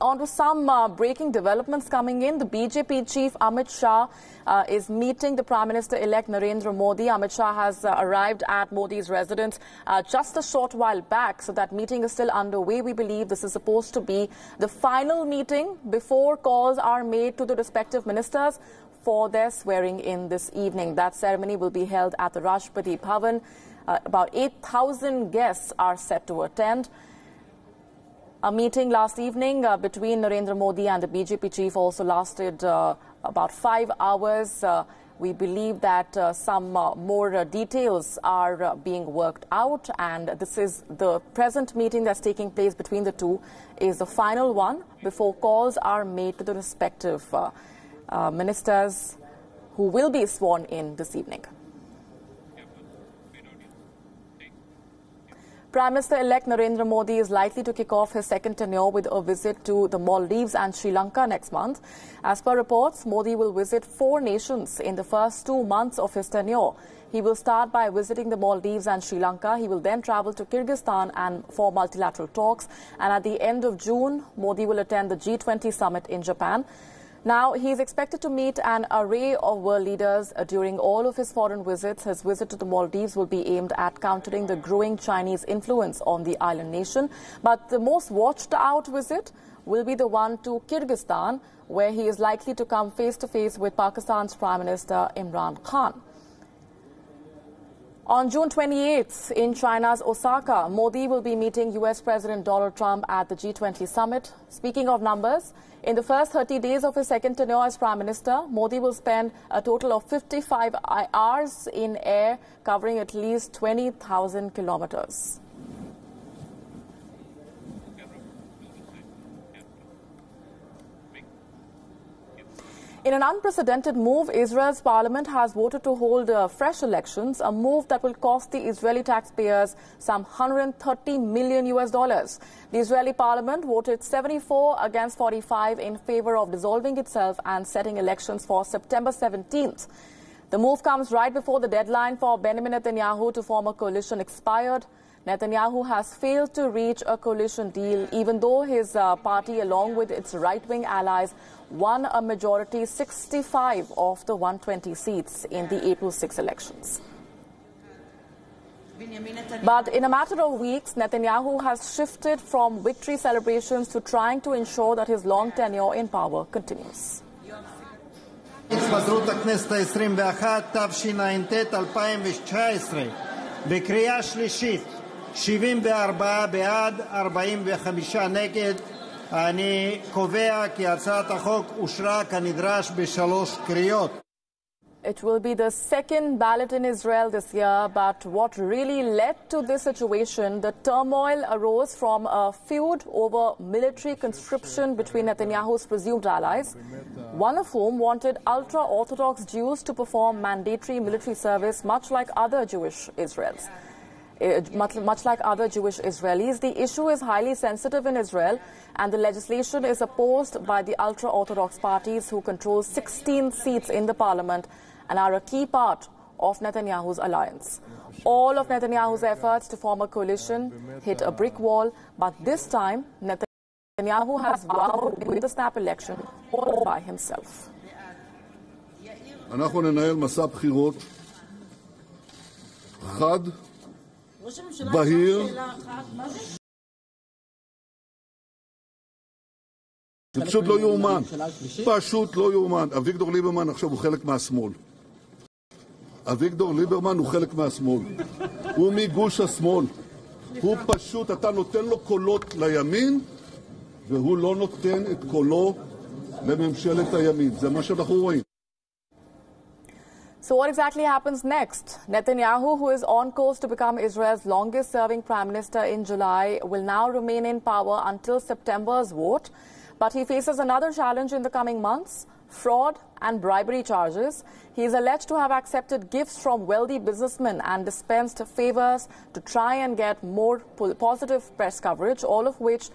On to some breaking developments coming in. The BJP chief Amit Shah is meeting the Prime Minister-elect Narendra Modi. Amit Shah has arrived at Modi's residence just a short while back, so that meeting is still underway. We believe this is supposed to be the final meeting before calls are made to the respective ministers for their swearing in this evening. That ceremony will be held at the Rashtrapati Bhavan. About 8,000 guests are set to attend. A meeting last evening between Narendra Modi and the BJP chief also lasted about 5 hours. We believe that some more details are being worked out, and this is the present meeting that's taking place between the two is the final one before calls are made to the respective ministers who will be sworn in this evening. Prime Minister-elect Narendra Modi is likely to kick off his second tenure with a visit to the Maldives and Sri Lanka next month. As per reports, Modi will visit 4 nations in the first 2 months of his tenure. He will start by visiting the Maldives and Sri Lanka. He will then travel to Kyrgyzstan and for multilateral talks. And at the end of June, Modi will attend the G20 summit in Japan. Now, he is expected to meet an array of world leaders during all of his foreign visits. His visit to the Maldives will be aimed at countering the growing Chinese influence on the island nation. But the most watched out visit will be the one to Kyrgyzstan, where he is likely to come face-to-face with Pakistan's Prime Minister Imran Khan. On June 28th, in China's Osaka, Modi will be meeting U.S. President Donald Trump at the G20 summit. Speaking of numbers, in the first 30 days of his second tenure as Prime Minister, Modi will spend a total of 55 hours in air, covering at least 20,000 kilometers. In an unprecedented move, Israel's parliament has voted to hold fresh elections, a move that will cost the Israeli taxpayers some $130 million. The Israeli parliament voted 74 against 45 in favor of dissolving itself and setting elections for September 17th. The move comes right before the deadline for Benjamin Netanyahu to form a coalition expired. Netanyahu has failed to reach a coalition deal, even though his party, along with its right-wing allies, won a majority 65 of the 120 seats in the April 6 elections. But in a matter of weeks, Netanyahu has shifted from victory celebrations to trying to ensure that his long tenure in power continues. התפזרות הכנסת ה-21, תשע"ט 2019, בקריאה שלישית, 74 בעד, 45 נגד. אני קובע כי הצעת החוק אושרה כנדרש בשלוש קריאות. It will be the second ballot in Israel this year, but what really led to this situation, the turmoil arose from a feud over military conscription between Netanyahu's presumed allies, one of whom wanted ultra-Orthodox Jews to perform mandatory military service, much like other Jewish Israelis. The issue is highly sensitive in Israel, and the legislation is opposed by the ultra-Orthodox parties who control 16 seats in the parliament and are a key part of Netanyahu's alliance. All of Netanyahu's efforts to form a coalition hit a brick wall, but this time Netanyahu has vowed to win the snap election all by himself. אנחנו ננהל מסע בחירות חד, בהיר, זה פשוט לא יאומן, פשוט לא יאומן. אביגדור ליברמן עכשיו הוא חלק מהשמאל. אביגדור ליברמן הוא חלק מהשמאל. הוא מגוש השמאל. הוא פשוט, אתה נותן לו קולות לימין, והוא לא נותן את קולו לממשלת הימין. זה מה שאנחנו רואים. So what exactly happens next? Netanyahu, who is on course to become Israel's longest-serving prime minister in July, will now remain in power until September's vote. But he faces another challenge in the coming months: fraud and bribery charges. He is alleged to have accepted gifts from wealthy businessmen and dispensed favors to try and get more positive press coverage, all of which